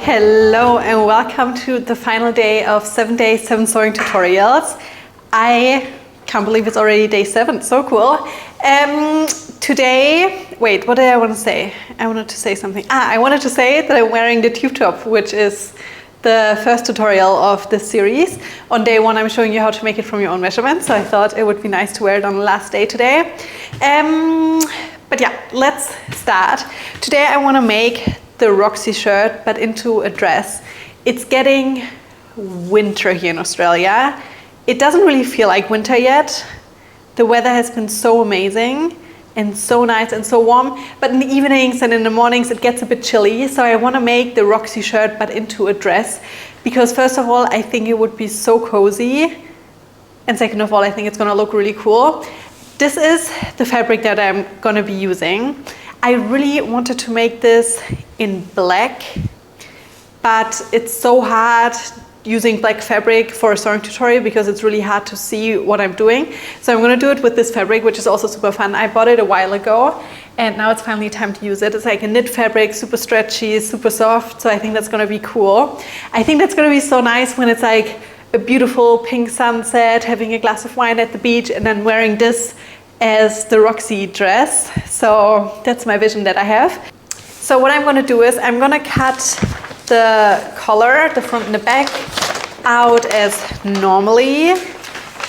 Hello and welcome to the final day of 7 days, 7 sewing tutorials. I can't believe it's already day 7, so cool. Today, wait, what did I want to say? I wanted to say something. I wanted to say that I'm wearing the tube top, which is the first tutorial of this series. On day 1, I'm showing you how to make it from your own measurements, so I thought it would be nice to wear it on the last day today. But yeah, let's start. Today I want to make the Roxy shirt, but into a dress. It's getting winter here in Australia. It doesn't really feel like winter yet. The weather has been so amazing and so nice and so warm, but in the evenings and in the mornings it gets a bit chilly. So I want to make the Roxy shirt, but into a dress, because first of all, I think it would be so cozy. And second of all, I think it's going to look really cool. This is the fabric that I'm going to be using. I really wanted to make this in black, but it's so hard using black fabric for a sewing tutorial because it's really hard to see what I'm doing. So I'm going to do it with this fabric, which is also super fun. I bought it a while ago and now it's finally time to use it. It's like a knit fabric, super stretchy, super soft. So I think that's going to be cool. I think that's going to be so nice when it's like a beautiful pink sunset, having a glass of wine at the beach, and then wearing this as the Roxy dress. So that's my vision that I have. So what I'm going to do is I'm going to cut the collar, the front and the back, out as normally,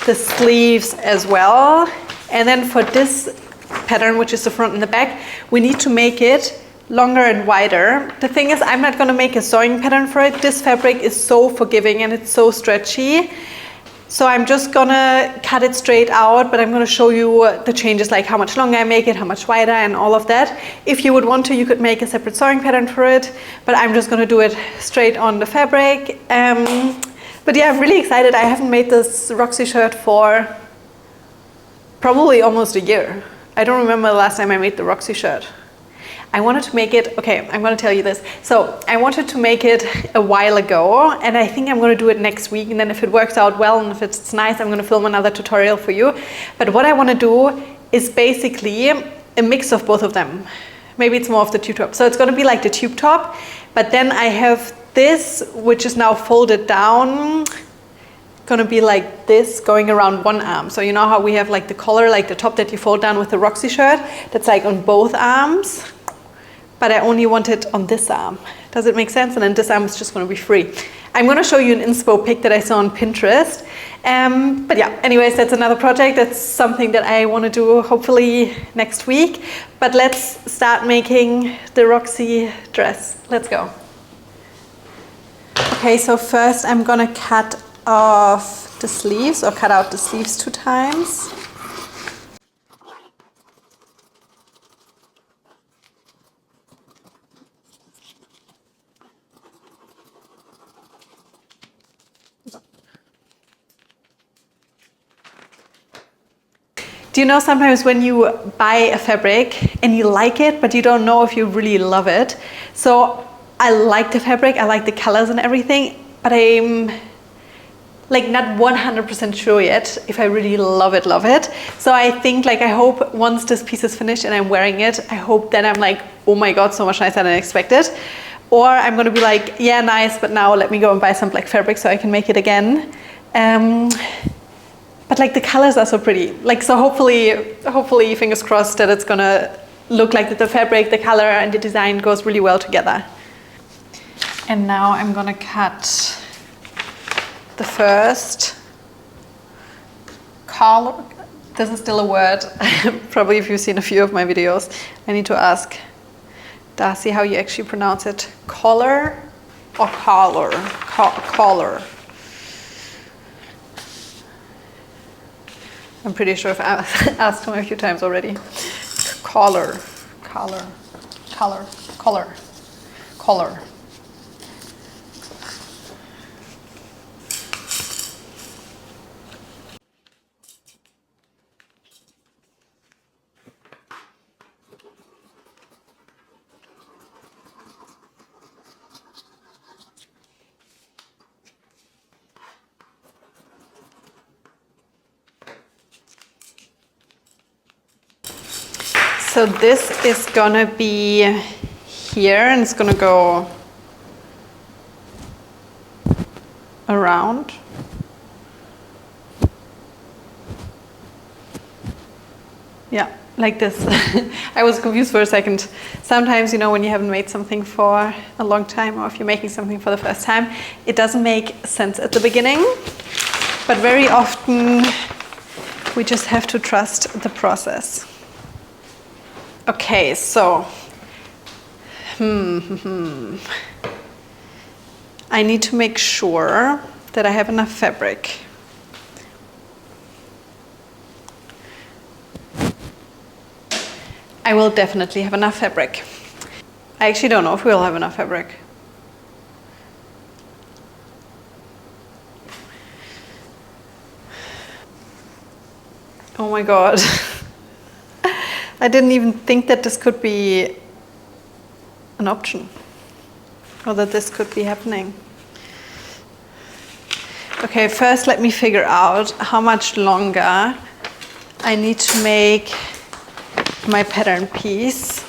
the sleeves as well. And then for this pattern, which is the front and the back, we need to make it longer and wider. The thing is, I'm not going to make a sewing pattern for it. This fabric is so forgiving and it's so stretchy. So I'm just gonna cut it straight out, but I'm gonna show you the changes, like how much longer I make it, how much wider, and all of that. If you would want to, you could make a separate sewing pattern for it, but I'm just gonna do it straight on the fabric. But yeah, I'm really excited. I haven't made this Roxy shirt for probably almost a year. I don't remember the last time I made the Roxy shirt. I wanted to make it, okay, I'm going to tell you this. So I wanted to make it a while ago, and I think I'm going to do it next week. And then if it works out well and if it's nice, I'm going to film another tutorial for you. But what I want to do is basically a mix of both of them. Maybe it's more of the tube top. So it's going to be like the tube top, but then I have this, which is now folded down, going to be like this, going around one arm. So you know how we have like the collar, like the top that you fold down with the Roxy shirt? That's like on both arms. But I only want it on this arm. Does it make sense? And then this arm is just going to be free. I'm going to show you an inspo pic that I saw on Pinterest. But yeah, anyways, that's another project. That's something that I want to do hopefully next week. But let's start making the Roxy dress. Let's go. Okay, so first I'm going to cut off the sleeves, or cut out the sleeves 2 times. Do you know sometimes when you buy a fabric and you like it, but you don't know if you really love it? So I like the fabric, I like the colors and everything, but I'm like not 100% sure yet if I really love it. So I think, like, I hope once this piece is finished and I'm wearing it, I hope that I'm like, oh my God, so much nicer than I expected. Or I'm gonna be like, yeah, nice, but now let me go and buy some black fabric so I can make it again. But like the colors are so pretty. Like, so hopefully, fingers crossed that it's gonna look like that the fabric, the color and the design goes really well together. And now I'm gonna cut the first collar. This is still a word. Probably if you've seen a few of my videos, I need to ask Darcy how you actually pronounce it. Collar or collar? Collar. I'm pretty sure I've asked him a few times already. Collar. So this is gonna be here, and it's gonna go around. Yeah, like this. I was confused for a second. Sometimes, you know, when you haven't made something for a long time, or if you're making something for the first time, it doesn't make sense at the beginning. But very often, we just have to trust the process. Okay, so I need to make sure that I have enough fabric. I will definitely have enough fabric. I actually don't know if we'll have enough fabric. Oh my God. I didn't even think that this could be an option, or that this could be happening. Okay, first let me figure out how much longer I need to make my pattern piece.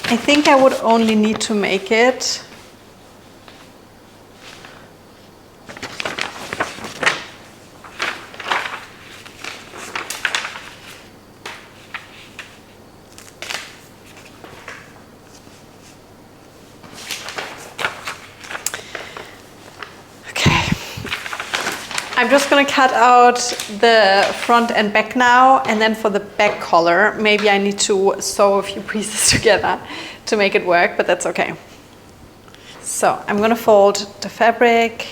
I think I would only need to make it I'm just going to cut out the front and back now, and then for the back collar, maybe I need to sew a few pieces together to make it work, but that's okay. So I'm going to fold the fabric.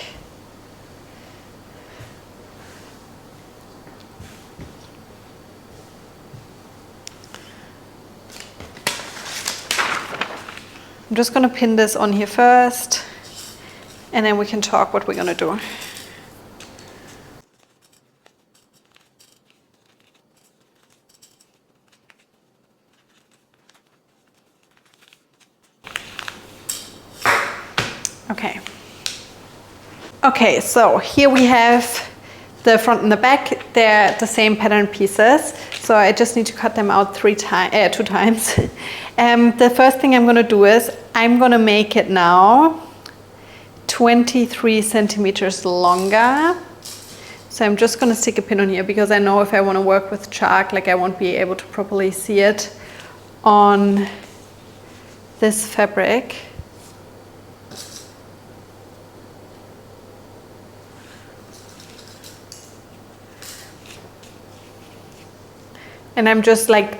I'm just going to pin this on here first, and then we can talk what we're going to do. Okay. Okay, so here we have the front and the back. They're the same pattern pieces, so I just need to cut them out two times. The first thing I'm going to do is I'm going to make it now 23 centimeters longer. So I'm just going to stick a pin on here, because I know if I want to work with chalk, like I won't be able to properly see it on this fabric. And I'm just like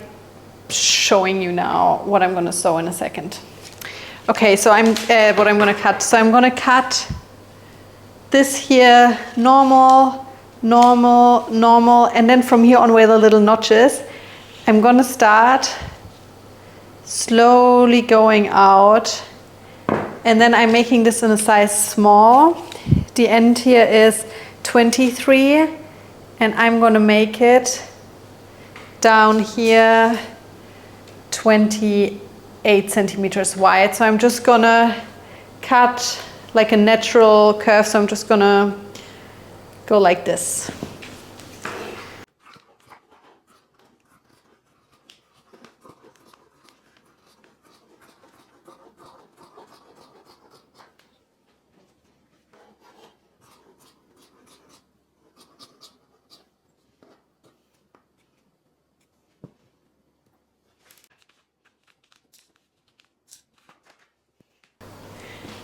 showing you now what I'm going to sew in a second. Okay, so what I'm going to cut. So I'm going to cut this here normal, normal, normal, and then from here on where the little notch is, I'm going to start slowly going out, and then I'm making this in a size small. The end here is 23, and I'm going to make it down here 28 centimeters wide. So I'm just gonna cut like a natural curve. So I'm just gonna go like this.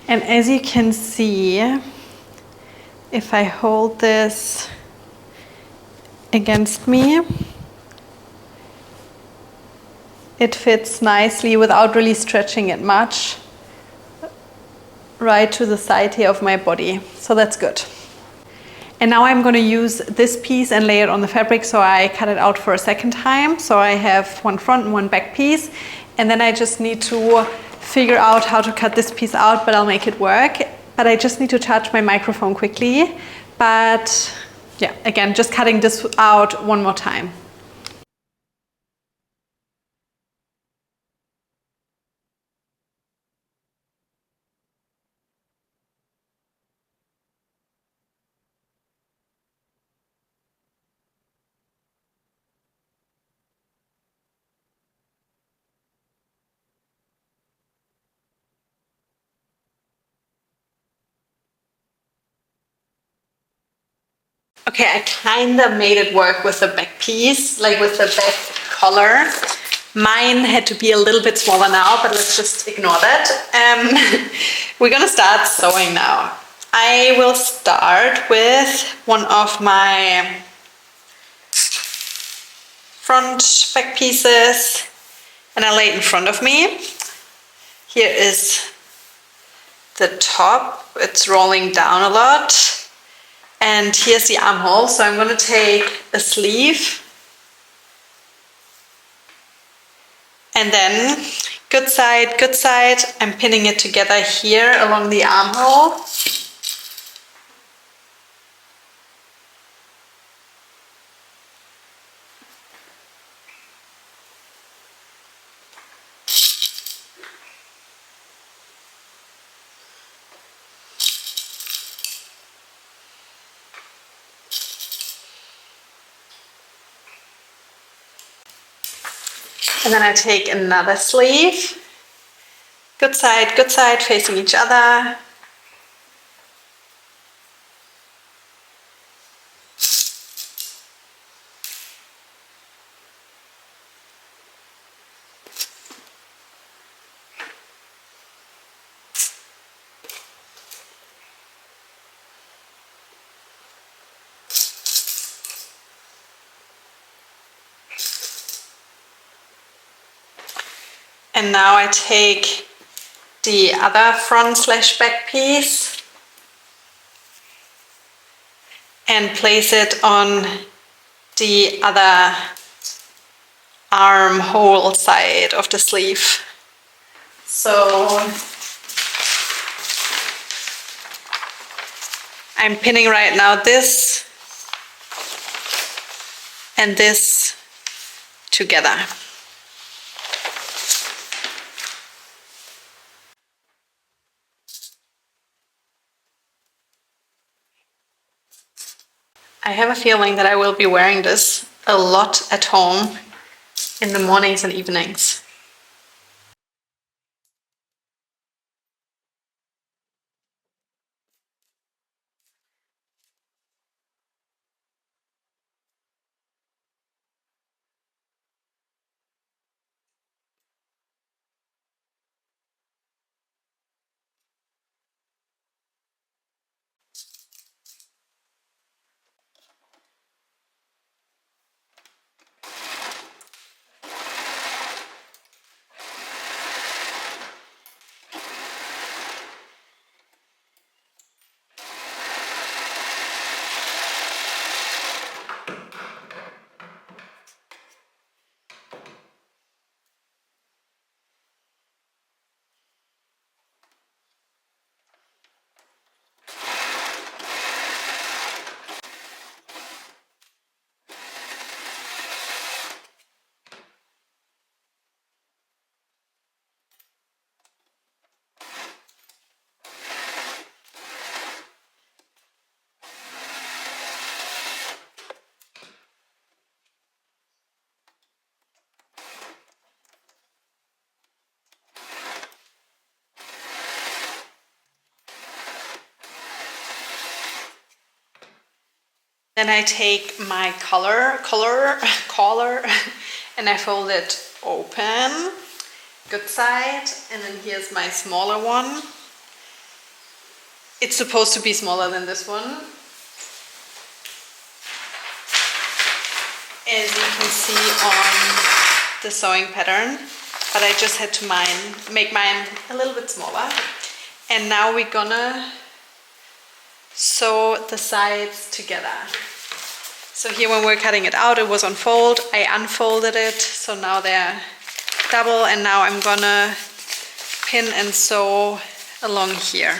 And as you can see, if I hold this against me, it fits nicely without really stretching it much right to the side here of my body. So that's good. And now I'm going to use this piece and lay it on the fabric. So I cut it out for a second time. So I have one front and one back piece. And then I just need to figure out how to cut this piece out, but I'll make it work. But I just need to charge my microphone quickly. But yeah, again, just cutting this out one more time. Okay, I kind of made it work with the back piece, like with the back collar. Mine had to be a little bit smaller now, but let's just ignore that. We're gonna start sewing now. I will start with one of my front back pieces, and I lay it in front of me. Here is the top, it's rolling down a lot. And here's the armhole, so I'm going to take a sleeve and then good side, I'm pinning it together here along the armhole. And then I take another sleeve, good side, facing each other. And now I take the other front / back piece and place it on the other armhole side of the sleeve. So I'm pinning right now this and this together. I have a feeling that I will be wearing this a lot at home in the mornings and evenings. Then I take my collar and I fold it open, good side, and then here's my smaller one. It's supposed to be smaller than this one. As you can see on the sewing pattern, but I just had to make mine a little bit smaller. And now we're gonna sew the sides together. So here when we're cutting it out, it was on fold. I unfolded it, so now they're double, and now I'm gonna pin and sew along here.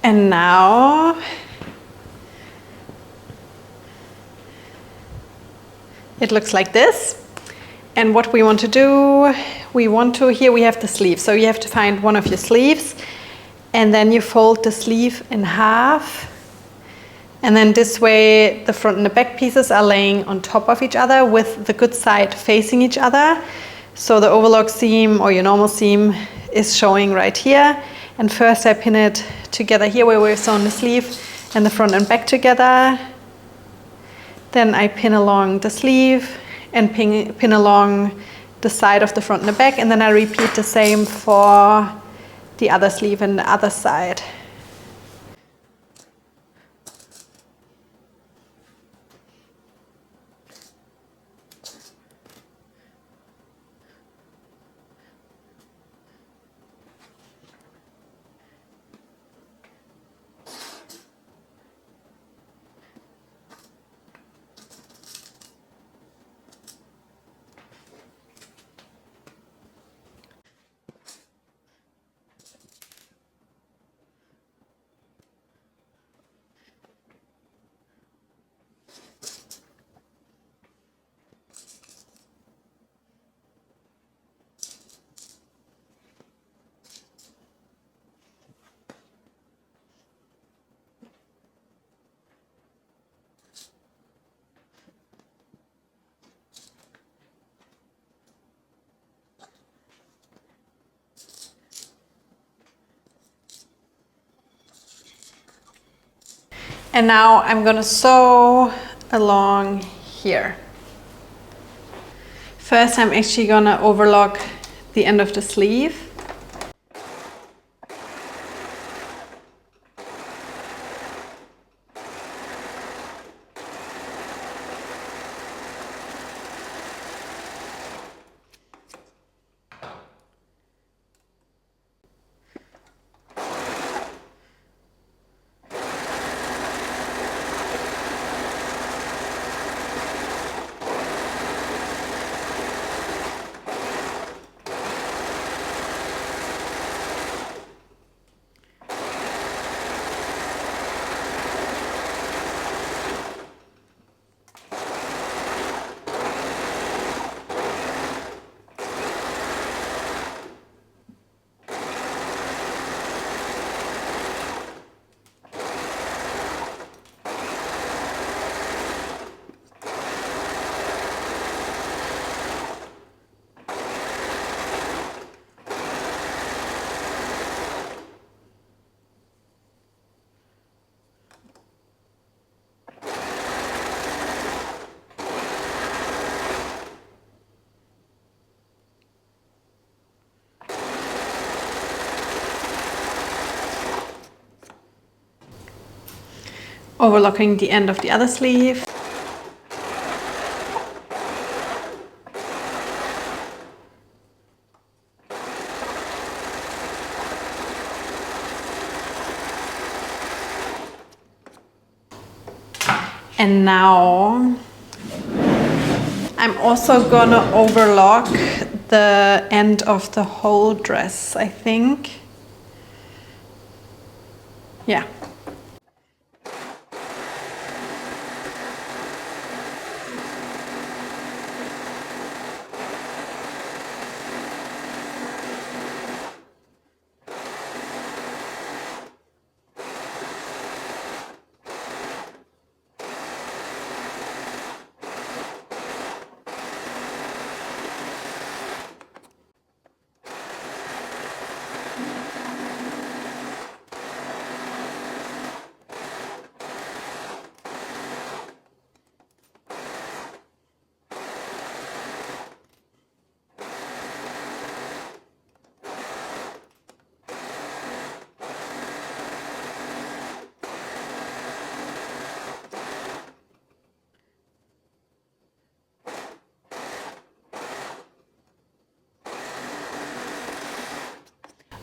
And now it looks like this. And what we want to do, here we have the sleeve. So you have to find one of your sleeves and then you fold the sleeve in half. And then this way the front and the back pieces are laying on top of each other with the good side facing each other. So the overlock seam or your normal seam is showing right here. And first I pin it together here where we've sewn the sleeve and the front and back together. Then I pin along the sleeve and pin along the side of the front and the back, and then I repeat the same for the other sleeve and the other side. And now I'm gonna sew along here. First, I'm actually gonna overlock the end of the sleeve. Overlocking the end of the other sleeve. And now I'm also gonna overlock the end of the whole dress, I think. Yeah.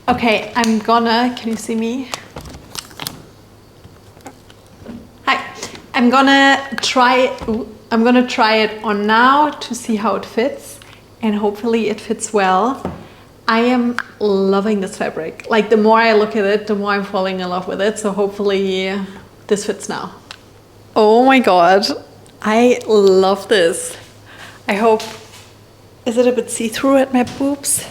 Okay, can you see me? Hi, I'm gonna try it on now to see how it fits, and hopefully it fits well. I am loving this fabric. Like the more I look at it, the more I'm falling in love with it. So hopefully this fits now. Oh my God, I love this. I hope, is it a bit see-through at my boobs?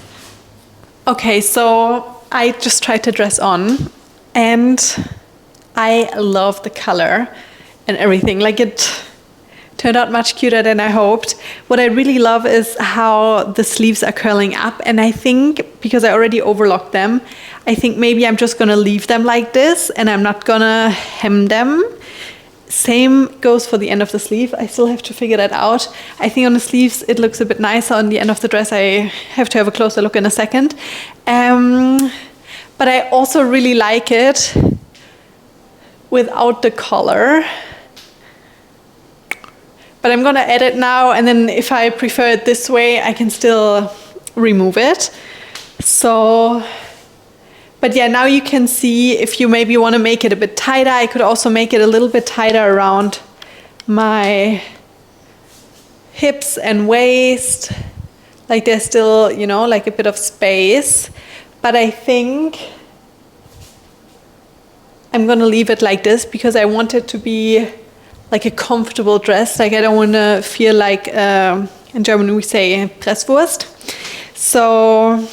Okay, so I just tried to dress on and I love the color and everything. Like it turned out much cuter than I hoped. What I really love is how the sleeves are curling up, and I think because I already overlocked them, I think maybe I'm just gonna leave them like this and I'm not gonna hem them. Same goes for the end of the sleeve. I still have to figure that out. I think on the sleeves it looks a bit nicer. On the end of the dress I have to have a closer look in a second. But I also really like it without the collar. But I'm gonna add it now, and then if I prefer it this way, I can still remove it. So, but yeah, now you can see if you maybe wanna make it a bit tighter, I could also make it a little bit tighter around my hips and waist. Like there's still, you know, like a bit of space. But I think I'm gonna leave it like this because I want it to be like a comfortable dress. Like I don't want to feel like, in German we say Presswurst. So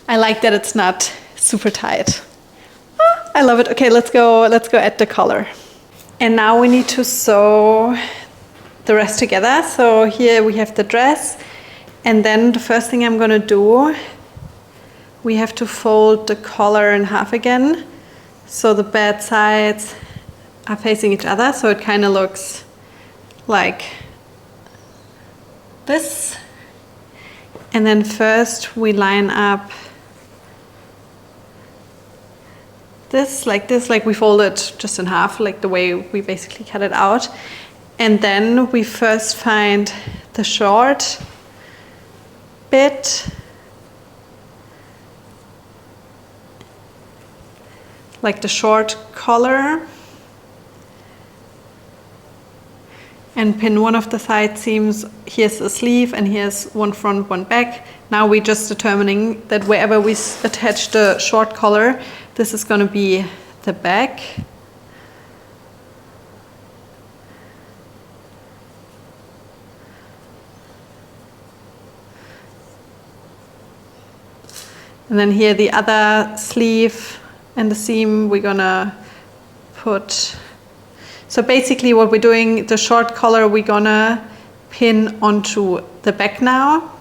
I like that it's not super tight. I love it. Okay, let's go add the collar. And now we need to sew the rest together. So here we have the dress. And then the first thing I'm gonna do, we have to fold the collar in half again. So the bad sides are facing each other, so it kind of looks like this. And then first we line up this, like we fold it just in half, like the way we basically cut it out. And then we first find the short bit, like the short collar, and pin one of the side seams. Here's the sleeve and here's one front, one back. Now we're just determining that wherever we attach the short collar, this is going to be the back. And then here the other sleeve and the seam we're gonna put. So basically what we're doing, the short collar we're gonna pin onto the back now.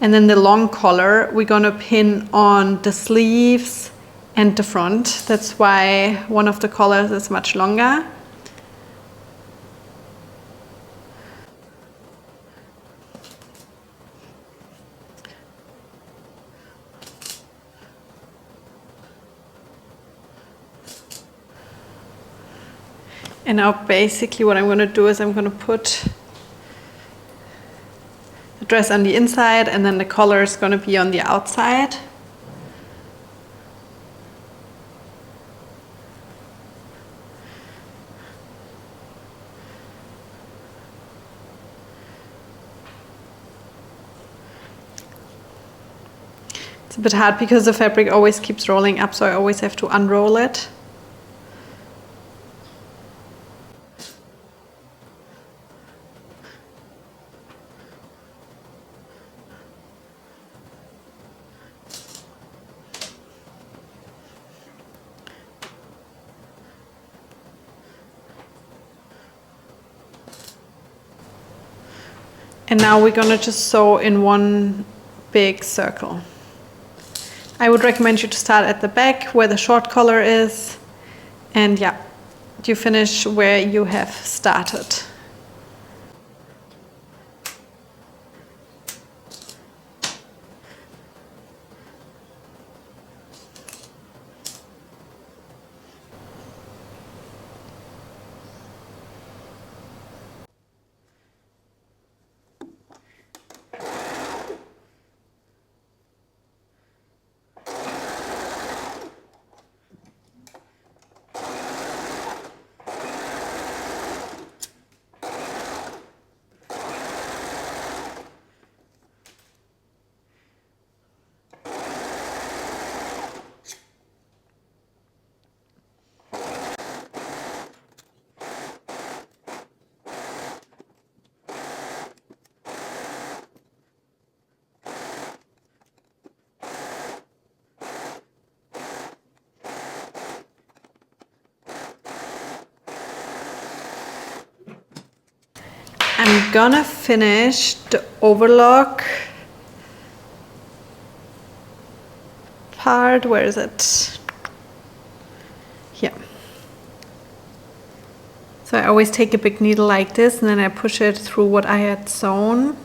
And then the long collar we're gonna pin on the sleeves and the front. That's why one of the collars is much longer. And now basically what I'm going to do is I'm going to put the dress on the inside and then the collar is going to be on the outside. It's a bit hard because the fabric always keeps rolling up, so I always have to unroll it. And now we're gonna just sew in one big circle. I would recommend you to start at the back where the short collar is, and yeah, you finish where you have started. I'm gonna finish the overlock part. Where is it? Here. So I always take a big needle like this and then I push it through what I had sewn.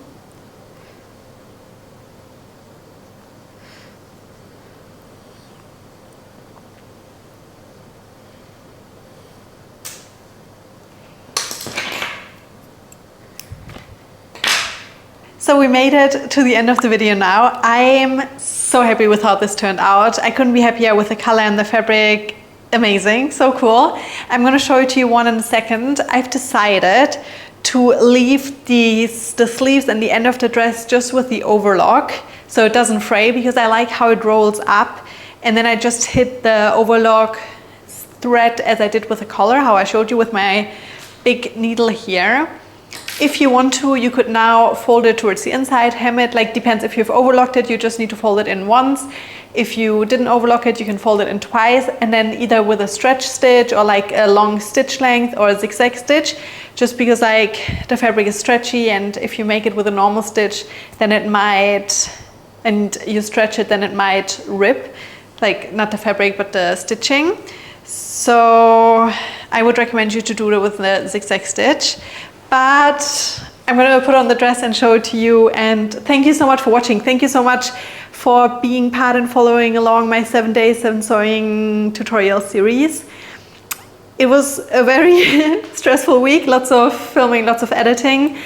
So we made it to the end of the video now. I am so happy with how this turned out. I couldn't be happier with the color and the fabric. Amazing, so cool. I'm gonna show it to you one in a second. I've decided to leave the sleeves and the end of the dress just with the overlock so it doesn't fray, because I like how it rolls up. And then I just hit the overlock thread as I did with the collar, how I showed you with my big needle here. If you want to, you could now fold it towards the inside, hem it, like depends. If you've overlocked it, you just need to fold it in once. If you didn't overlock it, you can fold it in twice, and then either with a stretch stitch or like a long stitch length or a zigzag stitch, just because like the fabric is stretchy, and if you make it with a normal stitch, then it might, and you stretch it, then it might rip, like not the fabric, but the stitching. So I would recommend you to do it with the zigzag stitch. But I'm going to put on the dress and show it to you. And thank you so much for watching. Thank you so much for being part and following along my 7 days 7 sewing tutorial series. It was a very stressful week, lots of filming, lots of editing.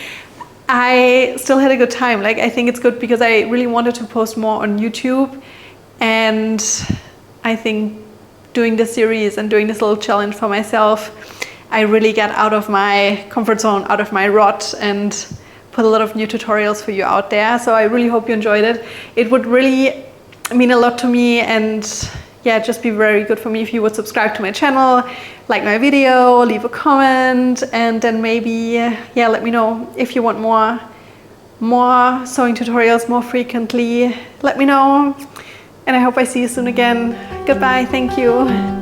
I still had a good time. Like, I think it's good because I really wanted to post more on YouTube. And I think doing this series and doing this little challenge for myself, I really got out of my comfort zone, out of my rut, and put a lot of new tutorials for you out there. So I really hope you enjoyed it. It would really mean a lot to me, and yeah, just be very good for me if you would subscribe to my channel, like my video, leave a comment, and then maybe, yeah, let me know if you want more sewing tutorials more frequently. Let me know, and I hope I see you soon again. Goodbye, thank you.